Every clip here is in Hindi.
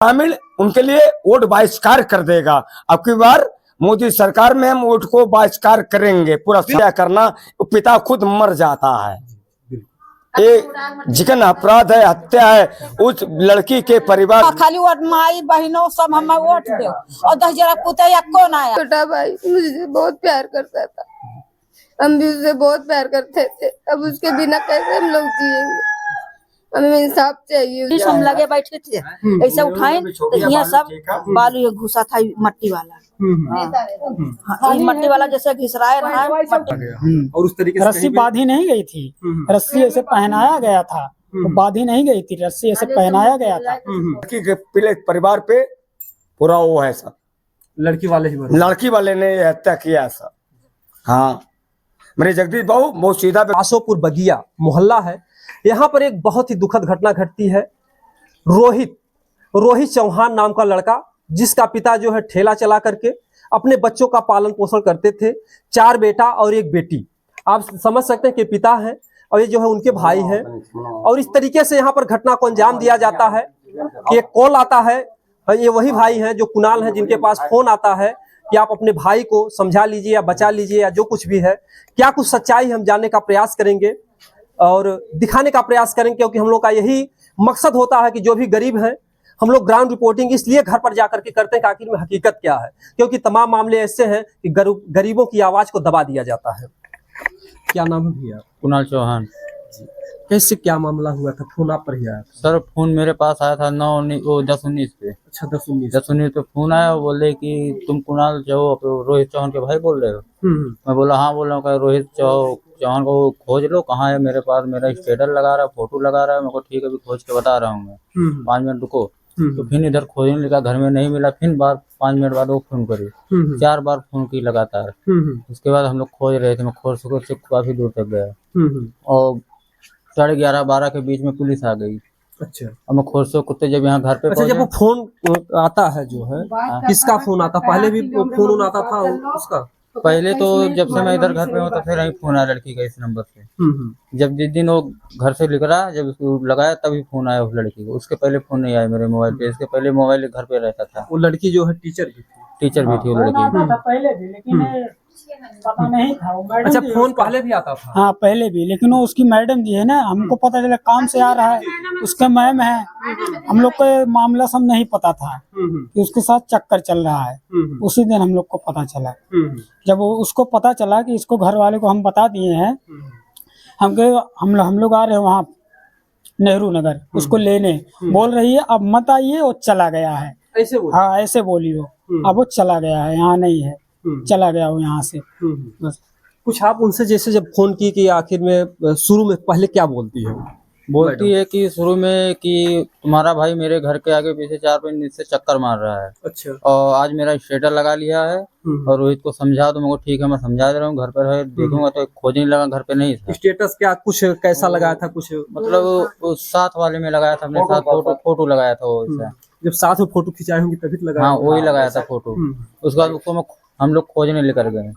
शामिल उनके लिए वोट बहिष्कार कर देगा। अब की बार मोदी सरकार में हम वोट को बहिष्कार करेंगे। पूरा क्या करना, पिता खुद मर जाता है। ये जिकन अपराध है, हत्या है उस लड़की के परिवार। खाली वोट माई बहनों सब हमें वोट दो और 10 जरा पुतैया कौन आया। छोटा भाई मुझसे बहुत प्यार करता था, हम भी उससे बहुत प्यार करते थे। अब उसके बिना कैसे हम लोग जिएंगे, हमें इंसाफ चाहिए। हम लगे बैठे थे, ऐसे उठाए तो यहाँ सब बालू ये घुसा था मट्टी वाला। हाँ, मट्टी वाला जैसे घिसराया रहा है और उस तरीके से रस्सी बांधी नहीं गई थी, रस्सी ऐसे पहनाया गया था, तो बांधी नहीं गई थी, रस्सी ऐसे पहनाया गया था। लड़की के परिवार पे पूरा वो है सब, लड़की वाले ने ये हत्या किया सब। हाँ, मेरे जगदीश बाबू बहुत सीधा। आशोपुर बगिया मोहल्ला है, यहाँ पर एक बहुत ही दुखद घटना घटती है। रोहित चौहान नाम का लड़का, जिसका पिता जो है ठेला चला करके अपने बच्चों का पालन पोषण करते थे। 4 बेटा और 1 बेटी। आप समझ सकते हैं कि पिता है और ये जो है उनके भाई हैं। और इस तरीके से यहाँ पर घटना को अंजाम दिया जाता है कि एक कॉल आता है। ये वही भाई हैं जो कुणाल हैं, जिनके पास फोन आता है कि आप अपने भाई को समझा लीजिए या बचा लीजिए या जो कुछ भी है। क्या कुछ सच्चाई हम जानने का प्रयास करेंगे और दिखाने का प्रयास करेंगे, क्योंकि हम लोग का यही मकसद होता है कि जो भी गरीब हैं, हम लोग ग्राउंड रिपोर्टिंग इसलिए घर पर जाकर के करते हैं कि आखिर में हकीकत क्या है, क्योंकि तमाम मामले ऐसे हैं कि गरीबों की आवाज को दबा दिया जाता है। क्या नाम है भैया? कुणाल चौहान। कैसे क्या मामला हुआ था? फोन आप पर ही आया था? सर फोन मेरे पास आया था 10-19 पे। अच्छा, 10-19 पे फोन आया। वो बोले कि तुम कुणाल रोहित चौहान के भाई बोल रहे हो? मैं बोला हाँ बोल रहा हूँ। रोहित चौहान को खोज लो, कहाँ है? मेरे पास मेरा स्टेटस लगा रहा है, फोटो लगा रहा है। मेरे को ठीक है, अभी खोज के बता रहा हूँ मैं, 5 मिनट रुको। तो फिर इधर खोजने लगा, घर में नहीं मिला। फिर 5 मिनट बाद वो फोन करी, 4 बार फोन की लगातार। उसके बाद हम लोग खोज रहे थे, मैं खोज से काफी दूर तक गया और 11:30-12 के बीच में पुलिस आ गई। अच्छा, अब मैं खोरसो कुत्ते जब यहाँ घर पे। अच्छा, जब वो फोन आता है जो है, किसका फोन आता? पहले भी फोन आता था उसका? पहले तो जब से मैं इधर घर पे हूँ तब से नहीं फोन आया लड़की का इस नंबर से। जब जिस दिन वो घर से लिख रहा, जब उसको लगाया तभी फोन आया उस लड़की को। उसके पहले फोन नहीं आया मेरे मोबाइल पे। इसके पहले मोबाइल घर पे रहता था। वो लड़की जो है टीचर भी थी वो लड़की। पहले भी, लेकिन पता नहीं था वो मैडम। अच्छा, फोन पहले भी आता था? हाँ पहले भी, लेकिन वो उसकी मैडम जी है ना, हमको पता चला काम से आ रहा है, उसका मैम है। हम लोग को मामला सब नहीं पता था कि उसके साथ चक्कर चल रहा है। उसी दिन हम लोग को पता चला। जब उसको पता चला कि इसको घर वाले को हम बता दिए हैं, हम लोग आ रहे हैं वहाँ नेहरू नगर उसको लेने। बोल रही है अब मत आइए, वो चला गया है। हाँ ऐसे बोली वो। अब वो चला गया है, यहाँ नहीं है, चला गया वो यहाँ से। बस कुछ आप उनसे जैसे जब फोन की कि आखिर में शुरू में पहले क्या बोलती है? बोलती है कि शुरू में कि तुम्हारा भाई मेरे घर के आगे पीछे 4-5 दिन से चक्कर मार रहा है। अच्छा। और आज मेरा स्टेटस लगा लिया है और रोहित को समझा दो। मेरे को ठीक है, मैं समझा दे रहा हूँ, घर पर है, देखूंगा। तो खोजने लगा, घर पे नहीं था। स्टेटस क्या कुछ कैसा लगाया था? कुछ मतलब वो साथ वाले में लगाया था, अपने साथ फोटो लगाया था वो। जब साथ में फोटो खिंचाए होंगे तभी लगाया? हाँ वही लगाया था फोटो। उसके बाद उसको हम लोग खोजने लेकर गए।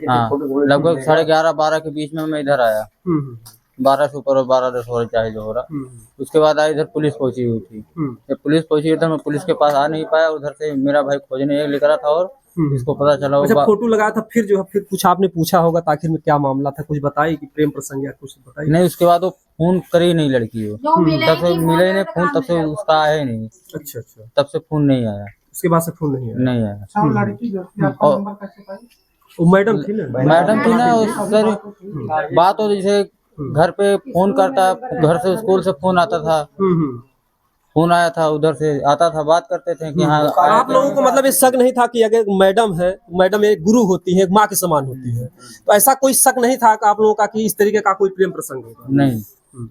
हाँ, लगभग 11:30-12 के बीच में मैं इधर आया। 12 से ऊपर और 12-10 हो चाहे जो हो रहा। उसके बाद आई इधर पुलिस पहुंची हुई थी। जब पुलिस पहुंची इधर, मैं पुलिस के पास आ नहीं पाया। उधर से मेरा भाई खोजने लेकर रहा था और इसको पता चला। अच्छा, फोटो लगाया था। फिर जो है फिर कुछ आपने पूछा होगा आखिर में क्या मामला था? कुछ बताइए कि प्रेम प्रसंग या कुछ बताइए। नहीं, उसके बाद वो फोन करी नहीं लड़की। वो तब से मिले नहीं फोन, तब से उसका आया ही नहीं। अच्छा, तब से फोन नहीं आया। उसके बाद से फोन नहीं आया। वो मैडम थी ना सर। बात हो जैसे घर पे फोन करता, घर से स्कूल से फोन आता था, फोन आया था उधर से आता था, बात करते थे कि हाँ। आप लोगों को मतलब ये शक नहीं था कि अगर मैडम है, मैडम एक गुरु होती है, एक माँ के समान होती है, तो ऐसा कोई शक नहीं था आप लोगों का कि इस तरीके का कोई प्रेम प्रसंग होगा? नहीं,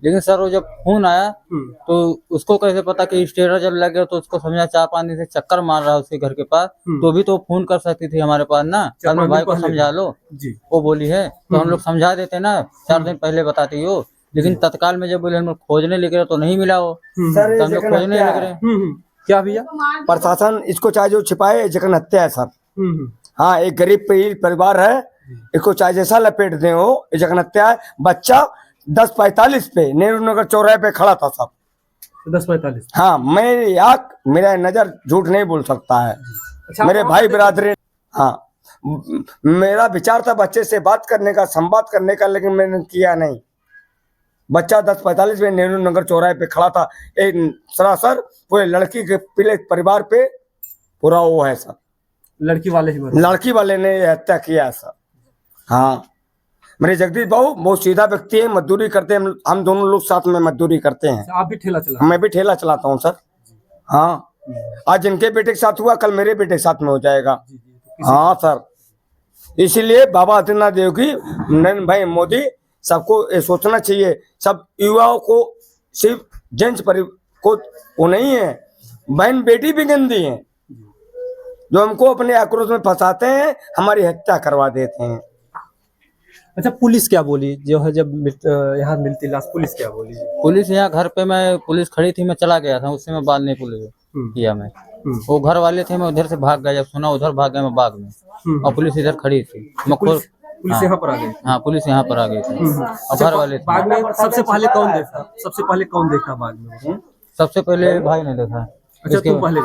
लेकिन सर वो जब फोन आया तो उसको कैसे पता कि स्टेटस जब लग गया, तो उसको समझा 4-5 दिन से चक्कर मार रहा है उसके घर के पास। तो भी तो फोन कर सकती थी हमारे पास ना, अपने भाई को समझा लो जी। वो बोली है तो हम लोग समझा देते ना, 4 दिन पहले बताती हो। लेकिन तत्काल में जब बोले हम लोग खोजने लग रहे तो नहीं मिला वो, तो हम लोग खोजने लग रहे। क्या भैया? प्रशासन इसको चाहे जो छिपाए, जगन हत्या है सर। हाँ, एक गरीब परिवार है, इसको चाहे जैसा लपेट दे हो, जगन हत्या है। बच्चा 10:45 पे नेहरू नगर चौराहे पे खड़ा था सब। 10:45। हाँ, मेरी आँख मेरा नजर झूठ नहीं बोल सकता है। अच्छा, मेरे आप भाई वहाँ पे बिरादरी, हाँ, मेरा विचार था बच्चे से बात करने का, संवाद करने का, लेकिन मैंने किया नहीं। बच्चा 10:45 में नेहरू नगर चौराहे पे खड़ा था। एक सरासर पूरे लड़की के पीले परिवार पे पूरा वो है सर, लड़की वाले ही मरे। लड़की वाले ने ये हत्या किया है सर। हाँ, मेरे जगदीश बाबू बहुत सीधा व्यक्ति है, मजदूरी करते हैं, हम दोनों लोग साथ में मजदूरी करते हैं। आप भी ठेला चला? मैं भी ठेला चलाता हूँ सर। हाँ, आज इनके बेटे के साथ हुआ, कल मेरे बेटे के साथ में हो जाएगा। हाँ सर, इसीलिए बाबा आदित्यनाथ देव की, नरेंद्र भाई मोदी, सबको ये सोचना चाहिए, सब युवाओं को, सिर्फ जेंट्स पर को वो नहीं है, बहन बेटी भी गंदी है, जो हमको अपने आक्रोश में फंसाते हैं, हमारी हत्या करवा देते हैं। अच्छा, पुलिस क्या बोली जो है जब यहाँ मिलती लाश? पुलिस क्या बोली? पुलिस यहाँ घर पे, मैं पुलिस खड़ी थी, मैं चला गया था, उससे मैं बात नहीं पुलिस किया मैं। वो घर वाले थे, मैं उधर से भाग गया, जब सुना उधर भाग गया मैं बाग में, और पुलिस इधर खड़ी थी। मैं खुद पुलिस यहाँ पर आ गई? हाँ, पुलिस यहाँ पर आ गई थी, और घर वाले थे। बाग में सबसे पहले कौन देखा? सबसे पहले कौन देखा बाग में? सबसे पहले भाई ने देखा। अच्छा, तुम पहले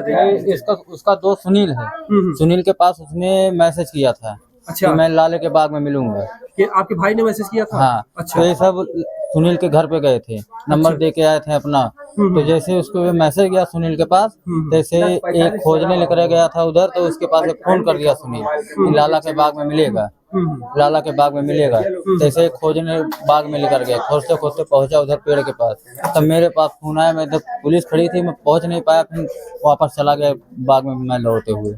गए? इसका उसका दोस्त सुनील है, सुनील के पास उसने मैसेज किया था अच्छा, कि मैं लाले के बाग में मिलूंगा। कि आपके भाई ने मैसेज किया था? हाँ, अच्छा। तो ये सब सुनील के घर पे गए थे, नंबर दे के आए थे अपना। तो जैसे उसको मैसेज गया सुनील के पास, जैसे एक खोजने लेकर गया था उधर, तो उसके पास एक फोन कर दिया सुनील कि लाला के बाग में मिलेगा, लाला के बाग में मिलेगा। जैसे खोजने बाग में लेकर गया, खोजते खोजते पहुंचा उधर पेड़ के पास, तब मेरे पास फोन आया। मैं जब पुलिस खड़ी थी, मैं पहुंच नहीं पाया, फिर वापस चला गया बाग में मैं लौटते हुए।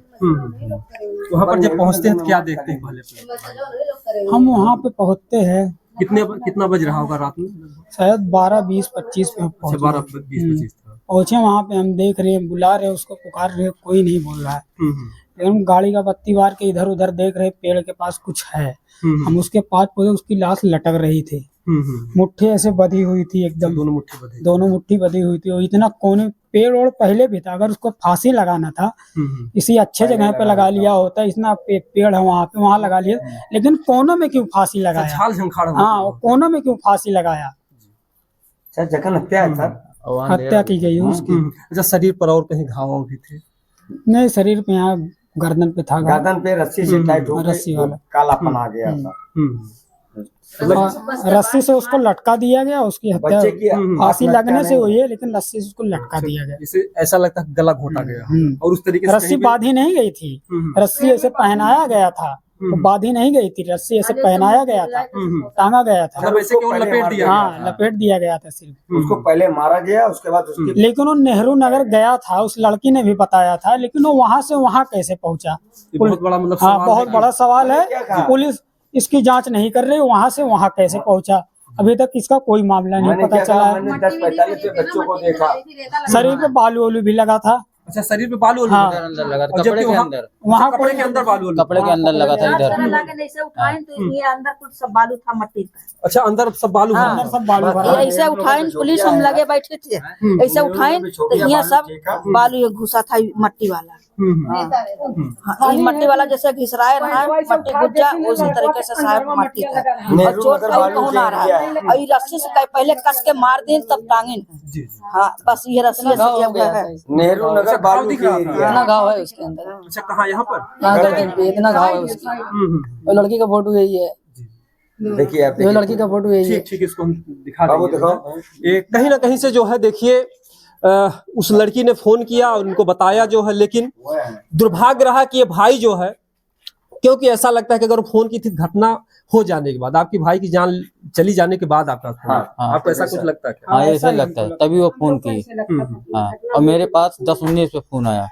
वहाँ पर जब पहुँचते हैं तो क्या देखते हैं पहले? हम वहाँ पे पहुँचते हैं, कितना बज रहा होगा रात में? शायद 12, 20, 25 पे अच्छा, 12, 20, 25 था। पहुँचे। वहाँ पे हम देख रहे हैं, बुला रहे हैं उसको, पुकार रहे हैं, कोई नहीं बोल रहा है। लेकिन हम गाड़ी का बत्ती मार के इधर उधर देख रहे, पेड़ के पास कुछ है। हम उसके पास पहुंचे, उसकी लाश लटक रही थी, मुट्ठी ऐसे बधी हुई थी एकदम, दोनों मुट्ठी बधी हुई थी। और इतना कोने पेड़ और पहले भी था, अगर उसको फांसी लगाना था किसी अच्छे जगह पे लगा लिया होता, इतना पेड़ है वहाँ पे, वहाँ लगा लिया, लेकिन कोनों में क्यों फांसी लगाया? हाँ, कोनों में क्यों फांसी लगाया? सर जखन हत्या है सर, हत्या की गई उसकी। अच्छा, शरीर पर और कहीं घाव भी थे? नहीं, शरीर पे, यहाँ गर्दन पे था, गर्दन पे रस्सी से टाइट हो गई, रस्सी वाला कालापन आ गया था। रस्सी से उसको लटका दिया गया, उसकी हत्या बच्चे की फांसी आत्महत्या लगने से नहीं हुई है, लेकिन रस्सी से उसको लटका दिया गया। इसे ऐसा लगता है गला घोटा गया, और उस तरीके से रस्सी बांधी नहीं गई थी, रस्सी ऐसे पहनाया गया था, वो बांधी नहीं गई थी, रस्सी ऐसे पहनाया गया था, टांगा गया था। मतलब ऐसे केवल लपेट दिया गया? हाँ, लपेट दिया गया था सिर्फ। उसको पहले मारा गया, उसके बाद उसकी, लेकिन वो नेहरू नगर गया था, उस लड़की ने भी बताया था, लेकिन वो वहाँ से वहाँ कैसे पहुँचा? बहुत बड़ा मतलब हाँ, सवाल बहुत है। बड़ा सवाल है। पुलिस इसकी जांच नहीं कर रही, वहाँ से वहाँ कैसे पहुँचा? अभी तक इसका कोई मामला नहीं मैंने पता क्या चला कहा, है। मैंने 10:45 पे बच्चों को देखा, शरीर पे बालू वालू भी लगा था। अच्छा, शरीर पे बालू हाँ, अंदर लगा था, और जबकि कपड़े के वहाँ- अंदर, वहाँ कपड़े के अंदर बालू? कपड़े के अंदर लगा था इधर। ऐसे उठाए तो ये अंदर कुछ सब बालू था, मट्टी का। अच्छा, अंदर सब बालू भरा अंदर था। सब बालू भरा है। ऐसे उठाए, पुलिस हम लगे बैठे थे, ऐसे उठाए तो यहाँ सब बालू ये घुसा था, मट्टी वाला। हाँ, ये मट्टी वाला जैसे घिसराए रहा है, मट्टी गुज्जा उसी तरीके से साहब मट्टी था। और चोट कहीं कौन आ रहा है, और ये रस्सी से पहले कस के मार दें तब टांगे। हाँ, बस ये रस्सी से किया हुआ है। नेहरू नगर बालू दिख की रहा था। एरिया। इतना घाव है उसके अंदर, अच्छा, कहाँ? यहाँ पर? यहाँ गर्दन पे इतना घाव है उसकी। वो लड़की का फोटो यही है, देखिए आप, वो लड़की का फोटो यही है। ठीक ठीक, इसको हम दिखा बाबू देंगे। दिखाओ। ये कहीं ना कहीं से जो है देखिए, उस लड़की ने फोन किया और उनको बताया जो है, लेकिन दुर्भाग्य रहा कि ये भाई जो है, क्योंकि ऐसा लगता है कि अगर फोन की थी घटना हो जाने के बाद, आपकी भाई की जान चली जाने के बाद आपका फोन, हाँ, आपको ऐसा कुछ लगता है क्या? हाँ, ऐसा लगता है, तभी वो फोन की। हाँ, और मेरे पास 10:19 पे फोन आया,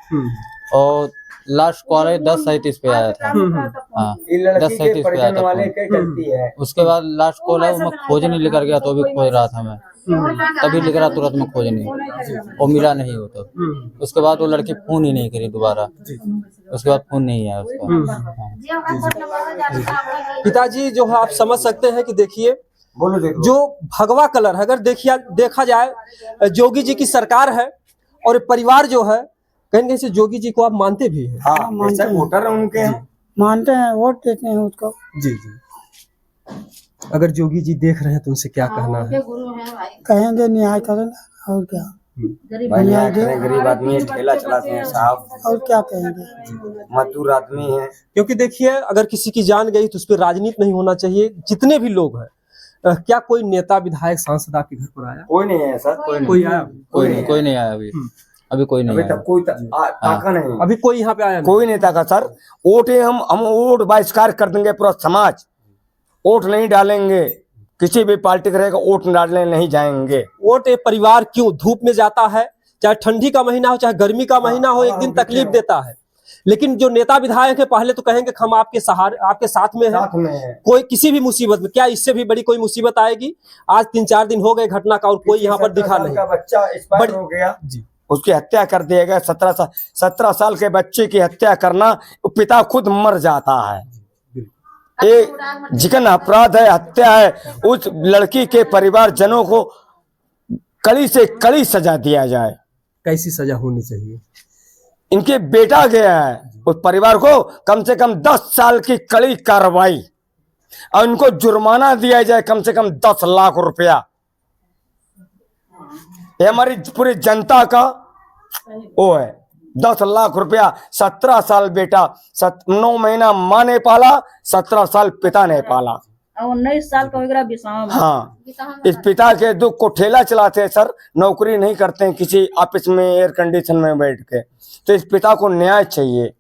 और लास्ट कॉल 10:37 पे आया था। हाँ, ये लड़की के 10:37 पे आया परिजन था वाले फोन। की गलती है। उसके बाद लास्ट कॉल है, वो मैं खोजने लेकर गया, तो भी खोज रहा था मैं, तभी लेकर आया तुरंत मैं खोजने, वो मिला नहीं हो तो। उसके बाद वो लड़की फोन ही नहीं करी दोबारा, उसके बाद फोन नहीं आया उसका। हाँ। पिताजी जो है, आप समझ सकते हैं कि देखिए, बोलो देखो, जो भगवा कलर है, अगर देखा जाए, जोगी जी की सरकार है, और ये परिवार जो है, कहीं ना कहीं से जोगी जी को आप मानते भी हैं? हाँ, ऐसा वोटर है उनके हैं। मानते हैं, वोट देते हैं उसको। जी जी। अगर जोगी जी देख रहे हैं तो उनसे क्या कहना है? कहेंगे न्याय करेंगे और क्या, भाई न्याय करें, गरीब आदमी है, ठेला चलाते हैं साहब, और क्या कहेंगे। मजदूर आदमी है। क्योंकि देखिए अगर किसी की जान गई तो उस पर राजनीति नहीं होना चाहिए। जितने भी लोग हैं, क्या कोई नेता विधायक सांसद आपके घर पर आया? कोई नहीं है सर, कोई आया? कोई नहीं आया अभी। अभी कोई नहीं अभी आया। तक कोई ताका नहीं, अभी कोई यहाँ पे आया नहीं? कोई नहीं ताका सर। वोट हम वोट बहिष्कार कर देंगे, पूरा समाज वोट नहीं डालेंगे, किसी भी पार्टी का रहेगा वोट डालने नहीं जाएंगे। वोट एक परिवार क्यों धूप में जाता है, चाहे ठंडी का महीना हो चाहे गर्मी का महीना हो, एक दिन तकलीफ देता है, लेकिन जो नेता विधायक है पहले तो कहेंगे हम आपके सहारे, आपके साथ में हैं। कोई किसी भी मुसीबत में, क्या इससे भी बड़ी कोई मुसीबत आएगी? आज 3-4 दिन हो गए घटना का और कोई यहाँ पर दिखा नहीं। बच्चा एक्सपायर हो गया जी, उसकी हत्या कर दिया गया। 17 साल के बच्चे की हत्या करना, पिता खुद मर जाता है। एक जिगन अपराध है, हत्या है। उस लड़की के परिवारजनों को कड़ी से कड़ी सजा दिया जाए। कैसी सजा होनी चाहिए? इनके बेटा गया है, उस परिवार को कम से कम 10 साल की कड़ी कार्रवाई और इनको जुर्माना दिया जाए कम से कम 10 लाख रुपया। ये हमारी पूरी जनता का वो है, 10 लाख रुपया। 17 साल बेटा, 9 महीना माँ ने पाला, 17 साल पिता ने पाला। 19 साल का वगैरह बिसाव। हाँ, इस पिता के दुख को ठेला चलाते हैं सर, नौकरी नहीं करते हैं किसी ऑफिस में एयर कंडीशन में बैठ के। तो इस पिता को न्याय चाहिए।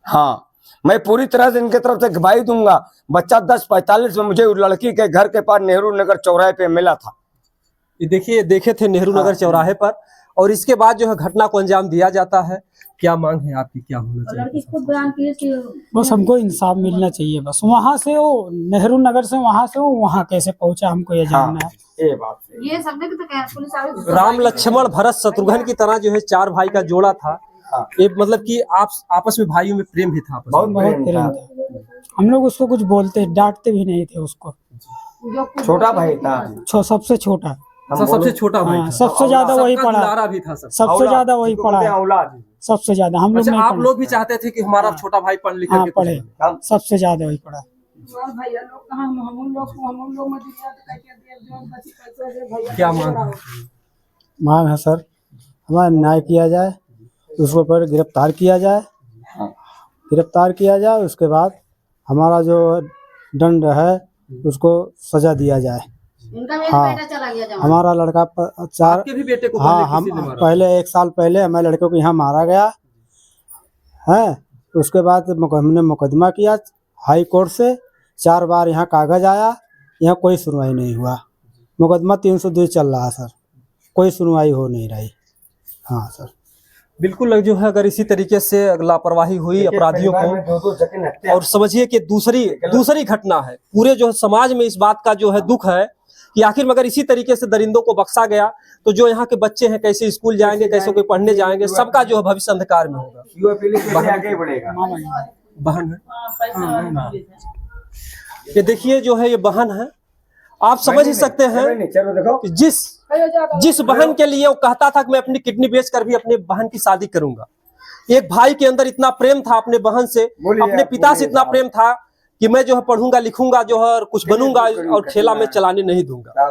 हाँ, मैं पूरी तरह से इनके तरफ से गवाही दूंगा। बच्चा 10:45 में मुझे लड़की के घर के पास नेहरू नगर चौराहे पे मिला था। ये देखिए, देखे थे नेहरू नगर चौराहे पर, और इसके बाद जो है घटना को अंजाम दिया जाता है। क्या मांग है आपकी, क्या होना चाहिए? लड़की खुद बयान की कि बस हमको इंसाफ मिलना चाहिए। बस वहाँ से वो नेहरू नगर से वहाँ से वो वहाँ कैसे पहुँचा हमको ये जानना है। ये बात है। ये सब तो कह पुलिस वाले राम लक्ष्मण भरत शत्रुघ्न की तरह जो है 4 भाई का जोड़ा था। ये मतलब कि आप आपस में भाइयों में प्रेम भी था आपस में। बहुत प्रेम था। हम लोग उसको कुछ बोलते डांटते भी नहीं थे उसको। छोटा भाई था, सबसे छोटा, सबसे छोटा भाई हाँ, था। सबसे ज्यादा वही सबका पढ़ा, दुलारा भी था सबसे ज्यादा वही पढ़ा, औलाद। सबसे ज्यादा। हम लोग अच्छा, नहीं आप पढ़े। लोग भी चाहते थे कि हमारा छोटा भाई पढ़ लिख हाँ के पढ़े, सबसे ज्यादा वही पढ़ा। क्या मांग है? मांग है सर, हमारा न्याय किया जाए, उसको पर गिरफ्तार किया जाए, गिरफ्तार किया जाए। उसके बाद हमारा जो दंड है उसको सजा दिया जाए। हाँ, हमारा लड़का 4 आपके भी बेटे को हाँ, पहले हम किसी ने मारा? पहले 1 साल पहले हमारे लड़के को यहाँ मारा गया है। उसके बाद हमने मुकदमा किया हाई कोर्ट से, 4 बार यहाँ कागज आया, यहाँ कोई सुनवाई नहीं हुआ। मुकदमा 302 चल रहा है सर, कोई सुनवाई हो नहीं रही। हाँ सर, बिल्कुल जो है अगर इसी तरीके से लापरवाही हुई अपराधियों को, और समझिए कि दूसरी घटना है पूरे जो समाज में, इस बात का जो है दुख है कि आखिर मगर इसी तरीके से दरिंदों को बख्शा गया तो जो यहाँ के बच्चे हैं कैसे स्कूल जाएंगे, कैसे कोई पढ़ने जाएंगे, सबका जो है भविष्य अंधकार में होगा। बहन है, ये देखिए जो है ये बहन है। आप समझ ही सकते हैं कि जिस बहन के लिए वो कहता था कि मैं अपनी किडनी बेचकर भी अपने बहन की शादी करूंगा। एक भाई के अंदर इतना प्रेम था अपने बहन से, अपने पिता से इतना प्रेम था कि मैं जो है पढ़ूंगा लिखूंगा जो है और कुछ बनूंगा और ठेला में चलाने नहीं दूंगा।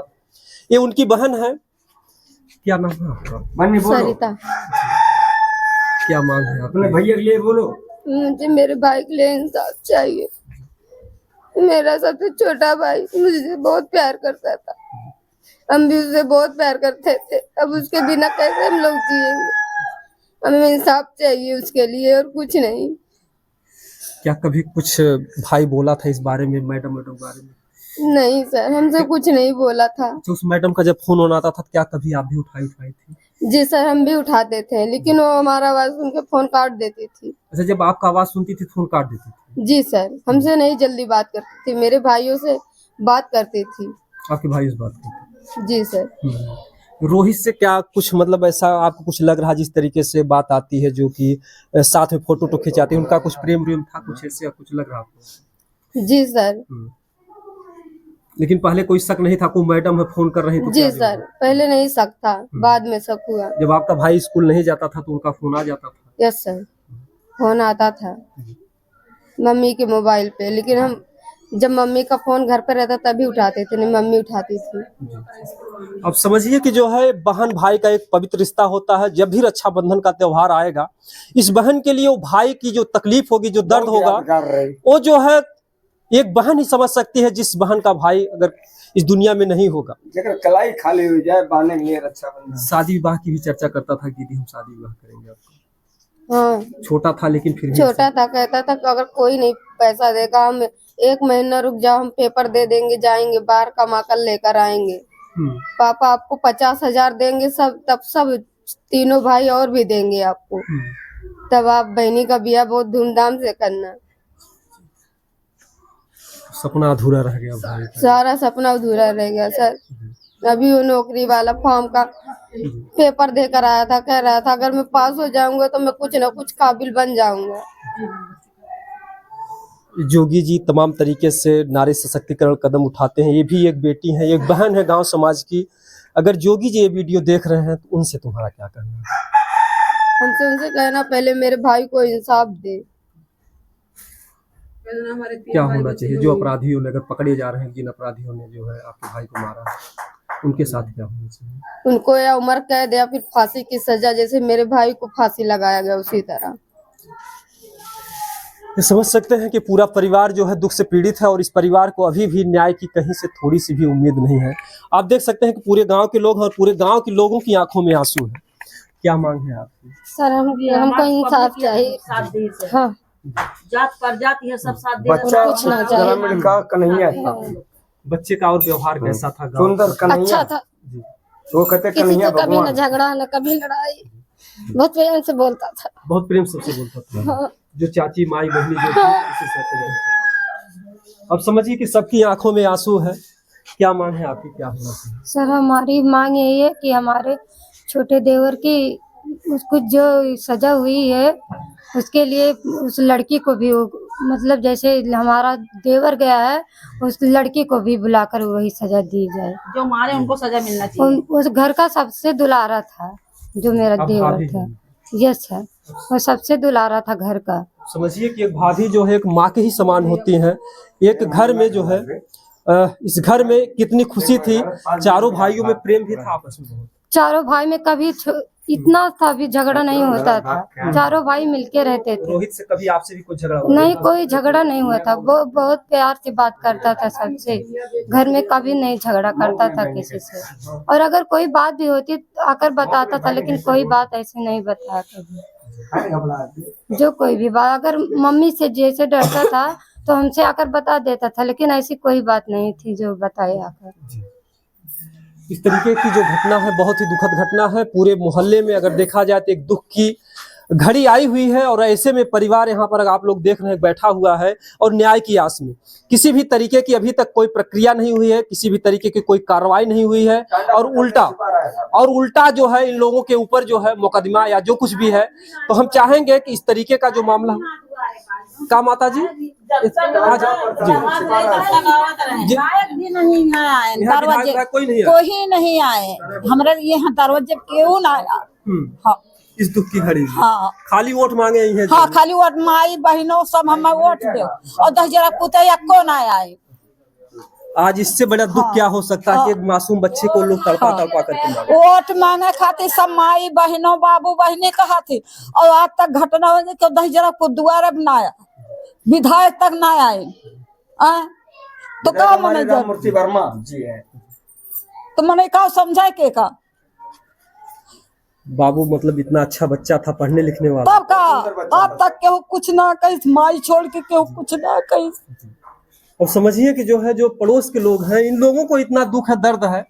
ये उनकी बहन है। क्या नाम है आपका? सरिता। क्या मांग है अपने भैया के लिए बोलो। मुझे मेरे भाई के लिए इंसाफ चाहिए। मेरा सबसे छोटा भाई मुझसे बहुत प्यार करता था, हम भी उससे बहुत प्यार करते थे। अब उसके बिना कैसे हम लोग जिएंगे? हमें इंसाफ चाहिए उसके लिए और कुछ नहीं। क्या कभी कुछ भाई बोला था इस बारे में, मैडम बारे में? नहीं सर, हमसे कुछ नहीं बोला था। तो उस मैडम का जब फोन होना था क्या कभी आप भी उठाई थी? जी सर, हम भी उठाते थे, लेकिन वो हमारा आवाज सुन के फोन काट देती थी। अच्छा, जब आपका आवाज सुनती थी फोन काट देती थी? जी सर, हमसे नहीं जल्दी बात करती थी, मेरे भाइयों से बात करती थी। आपके भाई से बात करते? जी सर। रोहित से क्या कुछ मतलब ऐसा आपको कुछ लग रहा जिस तरीके से बात आती है जो कि साथ में फोटो खिंचाते हैं, उनका कुछ प्रेम था, कुछ ऐसे कुछ लग रहा आपको? जी सर। लेकिन पहले कोई शक नहीं था, कोई मैडम है फोन कर रही? तो जी सर, पहले नहीं शक था, बाद में शक हुआ। जब आपका भाई स्कूल नहीं जाता था तो उनका फोन आ जाता था? यस सर, फोन आता था मम्मी के मोबाइल पे, लेकिन हम जब मम्मी का फोन घर पे रहता तभी उठाते थे, नहीं मम्मी उठाती थी। अब समझिए कि जो है बहन भाई का एक पवित्र रिश्ता होता है। जब भी रक्षाबंधन का त्योहार आएगा, इस बहन के लिए वो भाई की जो तकलीफ होगी, जो दर्द होगा, वो जो है एक बहन ही समझ सकती है, जिस बहन का भाई अगर इस दुनिया में नहीं होगा। कलाई खाली हो जाए बांधने के लिए रक्षाबंधन। शादी विवाह की भी चर्चा करता था कि हम शादी विवाह करेंगे आपको। हाँ छोटा था लेकिन फिर भी छोटा था, कहता था कि अगर कोई नहीं पैसा देगा हम 1 महीना रुक जाओ, हम पेपर दे देंगे, जाएंगे बाहर कमा कर लेकर आएंगे। पापा आपको 50,000 देंगे सब, तब सब तीनों भाई और भी देंगे आपको, तब आप बहनी का ब्याह बहुत धूमधाम से करना। सपना अधूरा रह गया भाई का। सारा सपना अधूरा रह गया सर। अभी वो नौकरी वाला फॉर्म का पेपर देकर आया था, कह रहा था अगर मैं पास हो जाऊंगा तो मैं कुछ न कुछ काबिल बन जाऊंगा। जोगी जी तमाम तरीके से नारी सशक्तिकरण कदम उठाते हैं। ये भी एक बेटी है, एक बहन है गांव समाज की। अगर जोगी जी ये वीडियो देख रहे हैं तो उनसे तुम्हारा क्या कहना है? उनसे कहना पहले मेरे भाई को इंसाफ दे। क्या होना चाहिए? जो अपराधियों ने अगर पकड़े जा रहे हैं, जिन अपराधियों ने जो है आपके भाई को मारा, उनके साथ क्या होना चाहिए? उनको या उम्र कैद या फिर फांसी की सजा, जैसे मेरे भाई को फांसी लगाया गया उसी तरह। ये समझ सकते हैं कि पूरा परिवार जो है दुख से पीड़ित है और इस परिवार को अभी भी न्याय की कहीं से थोड़ी सी भी उम्मीद नहीं है। आप देख सकते हैं कि पूरे गांव के लोग और पूरे गांव के लोगों की आंखों में आंसू है। क्या मांग है आपकी? सर हमको इंसाफ चाहिए। हाँ जात पर जात ये सब साथ दे बच्चा कुछ ना चाहिए। ग्रामीण का कन्हैया था, बच्चे का और व्यवहार कैसा था? गांव सुंदर कन्हैया अच्छा था, वो कहते किसी कन्हैया से कभी न भगवान। झगड़ा न कभी लड़ाई, बहुत प्रेम से बोलता था। बहुत प्रेम से बोलता था। हाँ। जो चाची माई बहनी जो थी उसी से प्रेम था। अब समझिए कि सबकी आंखों में आंसू है। क्या मांग है आपकी? क्या होना चाहिए? सर हमारी मांग यही है कि हमारे छोटे देवर की उसको जो सजा हुई है उसके लिए उस लड़की को भी मतलब जैसे हमारा देवर गया है उस लड़की को भी बुलाकर वही सजा दी जाए। जो मारे उनको सजा मिलना चाहिए। उस घर का सबसे दुलारा था जो मेरा अब देवर भाभी था। है। यस है, वो सबसे दुलारा था घर का। समझिए कि एक भाभी जो है एक माँ के ही समान होती है। एक घर में जो है इस घर में कितनी खुशी थी। चारों भाइयों में प्रेम भी था आपस में बहुत। चारों भाई में कभी इतना था भी झगड़ा नहीं होता था, चारों भाई मिलके रहते थे। रोहित से कभी आपसे भी कुछ झगड़ा हुआ? नहीं कोई झगड़ा नहीं हुआ था, वो बहुत प्यार से बात करता था सबसे, घर में कभी नहीं झगड़ा करता था किसी से। और अगर कोई बात भी होती तो आकर बताता था, लेकिन कोई बात ऐसी नहीं बताया कभी। जो कोई भी बात अगर मम्मी से जैसे डरता था तो हमसे आकर बता देता था, लेकिन ऐसी कोई बात नहीं थी जो बताए आकर। इस तरीके की जो घटना है बहुत ही दुखद घटना है। पूरे मोहल्ले में अगर देखा जाए तो एक दुख की घड़ी आई हुई है और ऐसे में परिवार यहाँ पर आप लोग देख रहे हैं बैठा हुआ है और न्याय की आस में। किसी भी तरीके की अभी तक कोई प्रक्रिया नहीं हुई है, किसी भी तरीके की कोई कार्रवाई नहीं हुई है और उल्टा जो है इन लोगों के ऊपर जो है मुकदमा या जो कुछ भी है। तो हम चाहेंगे कि इस तरीके का जो मामला का माता जी भी नहीं आए दरवाजे, कोई नहीं है। कोई नहीं आए हमारे यहाँ दरवाजे क्यों ना आया। हाँ इस दुख की घड़ी में हाँ खाली वोट मांगे ही है। हाँ खाली वोट माई बहनों सब हमें वोट दो और 10 पुतैया कौन आए। आज इससे बड़ा दुख क्या हो सकता है कि एक मासूम बच्चे को लोग तड़पा करके मारे। वोट मांगे खातिर सब माई बहनों बाबू बहने कहा थी और आज तक घटना हो कि 10 को दुआरे बनाया, विधायक तक ना आए। तो का मने मूर्ति वर्मा जी है, तो मने का समझाए के का बाबू मतलब इतना अच्छा बच्चा था, पढ़ने लिखने वाला। तब का आज तक केहू कुछ ना कही, माई छोड़ के केहू कुछ ना कही। और समझिए कि जो है जो पड़ोस के लोग हैं इन लोगों को इतना दुख है, दर्द है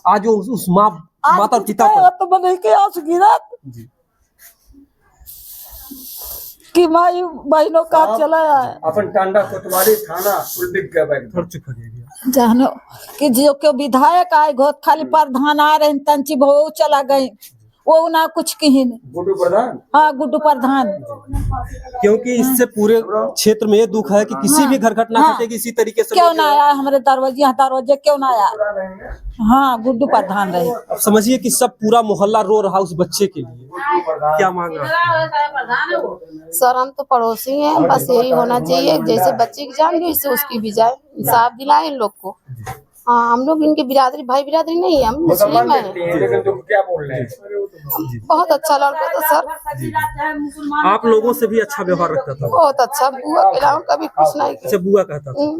आज जो उस माता और पिता पर तो मने के आंसू गिरा कि माई बहनों का चला है। अपन टांडा कोतवाली थाना कुलदीप के बैठ थोड़ा चुप हो गया। जानो कि जो के विधायक आए घोत खाली प्रधान आ रहे तंची बहु चला गए वो ना कुछ कहीं नहीं। गुड्डू प्रधान, हाँ गुड्डू प्रधान। क्योंकि इससे पूरे क्षेत्र में ये दुख है कि किसी भी घर घटना घटेगी इसी तरीके से क्यों ना आया हमारे दरवाजे क्यों ना आया। हाँ गुड्डू प्रधान रहे। अब समझिए कि सब पूरा मोहल्ला रो रहा उस बच्चे के लिए, क्या मांग रहा है? सर हम तो पड़ोसी हैं, बस यही होना चाहिए, जैसे बच्चे की जान गई इससे उसकी भी जाए, इंसाफ दिलाए इन लोग को। हाँ हम लोग इनके बिरादरी भाई बिरादरी नहीं है, हम मुस्लिम हैं। लेकिन तुम क्या बोल रहे हैं? बहुत अच्छा लड़का था सर, आप लोगों से भी अच्छा व्यवहार रखता था? बहुत अच्छा, बुआ के अलावा कभी कुछ नहीं किया। अच्छा बुआ कहता था।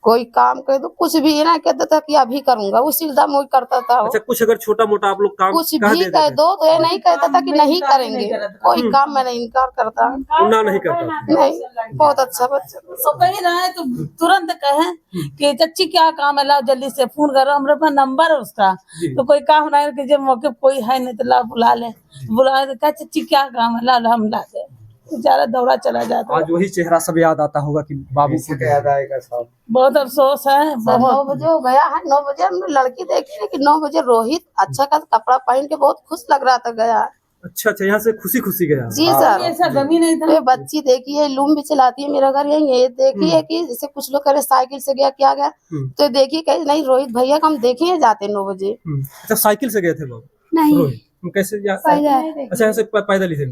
कोई काम कह दो कुछ भी ये ना कहता था कि अभी करूंगा, उसी दम वही करता था। अच्छा कुछ अगर छोटा मोटा आप लोग काम कुछ भी कह दो तो ये नहीं कहता था कि नहीं करेंगे, कोई काम में नहीं इनकार करता, ना नहीं करता? नहीं, बहुत अच्छा बच्चा। तो कहीं रहे तो तुरंत कहे कि चाची क्या काम है, लाओ जल्दी से फोन करो, हमारे पास नंबर है उसका। तो कोई काम रहे कि जब मौके कोई है नहीं तो ला बुला ले, बुला तो क्या चाची क्या काम है, ला हम ला दे, बेचारा दौड़ा चला जाता। आज वही चेहरा सब याद आता होगा कि बाबू को याद आएगा साहब। बहुत अफसोस है। 9 बजे हो गया है, 9 बजे हमने लड़की देखी कि 9 बजे रोहित अच्छा खासा कपड़ा पहन के बहुत खुश लग रहा था गया। अच्छा अच्छा, यहाँ से खुशी खुशी गया? जी सर, ऐसा गमी नहीं था। ये बच्ची देखी है, लूम भी चलाती है, मेरा घर यही है, ये देखी है कि जैसे कुछ लोग कह रहे साइकिल से गया क्या गया, तो देखी कहीं नहीं रोहित भैया को हम देखे जाते 9 बजे। अच्छा साइकिल से गए थे बाबू? नहीं कैसे पैदल। अच्छा ऐसे पैदल ही थे?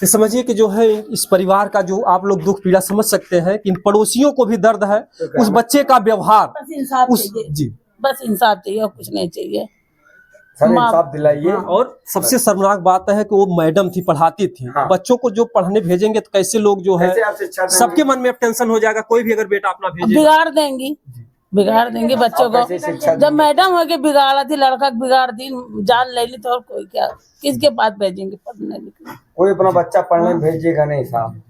तो समझिए कि जो है इस परिवार का जो आप लोग दुख पीड़ा समझ सकते हैं कि इन पड़ोसियों को भी दर्द है उस बच्चे का व्यवहार। बस इंसाफ चाहिए जी बस इंसाफ चाहिए और कुछ नहीं चाहिए। सर इंसाफ दिलाइए। और सबसे शर्मनाक बात है कि वो मैडम थी, पढ़ाती थी। हाँ। बच्चों को जो पढ़ने भेजेंगे तो कैसे लोग जो है कैसे आप शिक्षा देंगे? सबके मन में अब टेंशन हो जाएगा, कोई भी अगर बेटा अपना भेजे बिगाड़ देंगे बच्चों आप कैसे शिक्षा को। जब मैडम हो के बिगाड़ा थी, लड़का बिगाड़ दी, जान ले ली, तो और कोई क्या किसके पास भेजेंगे पढ़ने लिखने? कोई अपना बच्चा पढ़ने भेजिएगा नहीं साहब।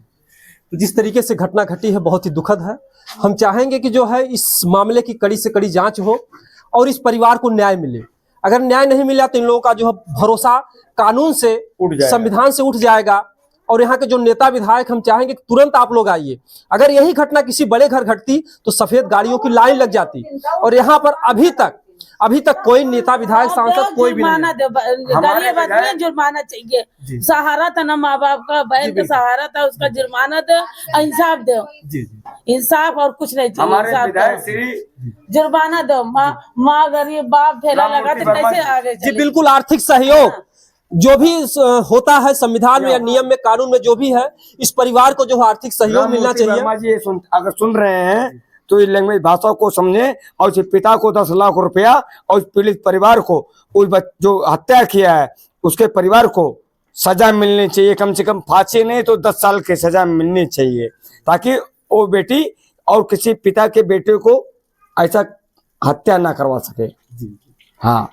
तो जिस तरीके से घटना घटी है बहुत ही दुखद है। हम चाहेंगे कि जो है इस मामले की कड़ी से कड़ी जांच हो और इस परिवार को न्याय मिले। अगर न्याय नहीं मिला तो इन लोगों का जो है भरोसा कानून से, संविधान से उठ जाएगा। और यहाँ के जो नेता विधायक, हम चाहेंगे कि तुरंत आप लोग आइए। अगर यही घटना किसी बड़े घर घटती तो सफेद गाड़ियों की लाइन लग जाती, और यहाँ पर अभी तक कोई नेता विधायक सांसद कोई भी नहीं। गरीब आदमी जुर्माना चाहिए, सहारा था ना माँ बाप का, बहन का सहारा था, उसका जुर्माना दो, इंसाफ दो। इंसाफ और कुछ नहीं चाहिए, हमारे इंसाफ विधायक दो, श्री जुर्माना दो। माँ गरीब, बाप ठेला लगा तो कैसे आगे जी चले? बिल्कुल, आर्थिक सहयोग जो भी होता है संविधान में या नियम में, कानून में जो भी है, इस परिवार को जो आर्थिक सहयोग मिलना चाहिए। वर्मा जी अगर सुन रहे हैं तो इस लैंग्वेज भाषा को समझे, और उसके पिता को 10 लाख रुपया और उस पीड़ित परिवार को, उस जो हत्या किया है उसके परिवार को सजा मिलनी चाहिए। कम से कम फांसी नहीं तो 10 साल की सजा मिलनी चाहिए, ताकि वो बेटी और किसी पिता के बेटे को ऐसा हत्या ना करवा सके। हाँ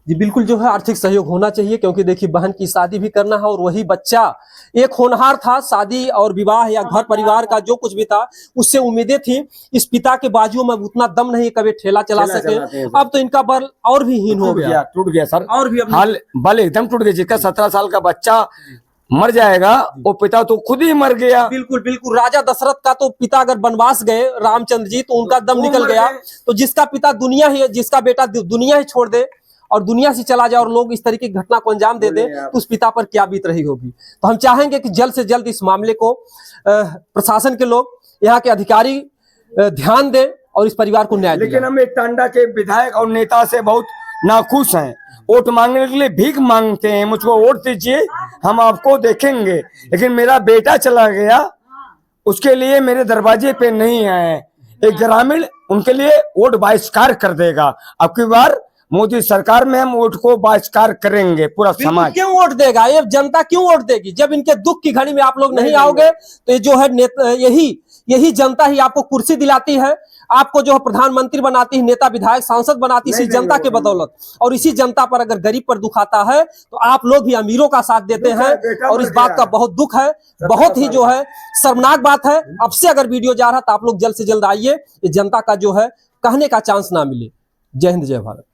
जी बिल्कुल, जो है आर्थिक सहयोग होना चाहिए, क्योंकि देखिए बहन की शादी भी करना है और वही बच्चा एक होनहार था। शादी और विवाह या घर परिवार का जो कुछ भी था उससे उम्मीदें थी। इस पिता के बाजुओं में उतना दम नहीं कभी ठेला चला सके। अब तो इनका बल और भी हीन हो गया, टूट गया सर, और भी हाल बल एकदम टूट गया। जिसका 17 साल का बच्चा मर जाएगा, वो पिता तो खुद ही मर गया। बिल्कुल बिल्कुल, राजा दशरथ का तो पिता अगर वनवास गए रामचंद्र जी, तो उनका दम निकल गया। तो जिसका पिता दुनिया ही, जिसका बेटा दुनिया ही छोड़ दे और दुनिया से चला जाए और लोग इस तरीके की घटना को अंजाम दे दे, तो उस पिता पर क्या बीत रही होगी। तो हम चाहेंगे कि जल्द से जल्द इस मामले को प्रशासन के लोग, यहाँ के अधिकारी ध्यान दें और इस परिवार को न्याय दिलाएं। लेकिन हम एक टांडा के विधायक और नेता से बहुत नाखुश हैं। वोट मांगने के लिए भीख मांगते हैं, मुझको वोट दीजिए हम आपको देखेंगे, लेकिन मेरा बेटा चला गया, उसके लिए मेरे दरवाजे पे नहीं आए। एक ग्रामीण उनके लिए वोट बहिष्कार कर देगा। अब की बार मोदी सरकार में हम वोट को बहिष्कार करेंगे, पूरा समाज। क्यों वोट देगा ये जनता, क्यों वोट देगी? जब इनके दुख की घड़ी में आप लोग नहीं आओगे तो ये जो है यही जनता ही आपको कुर्सी दिलाती है, आपको जो है प्रधानमंत्री बनाती है, नेता विधायक सांसद बनाती है, इसी जनता के बदौलत। और इसी जनता पर अगर गरीब पर दुख आता है तो आप लोग भी अमीरों का साथ देते हैं, और इस बात का बहुत दुख है, बहुत ही जो है शर्मनाक बात है। अब से अगर वीडियो जा रहा तो आप लोग जल्द से जल्द आइए, जनता का जो है कहने का चांस ना मिले। जय हिंद, जय भारत।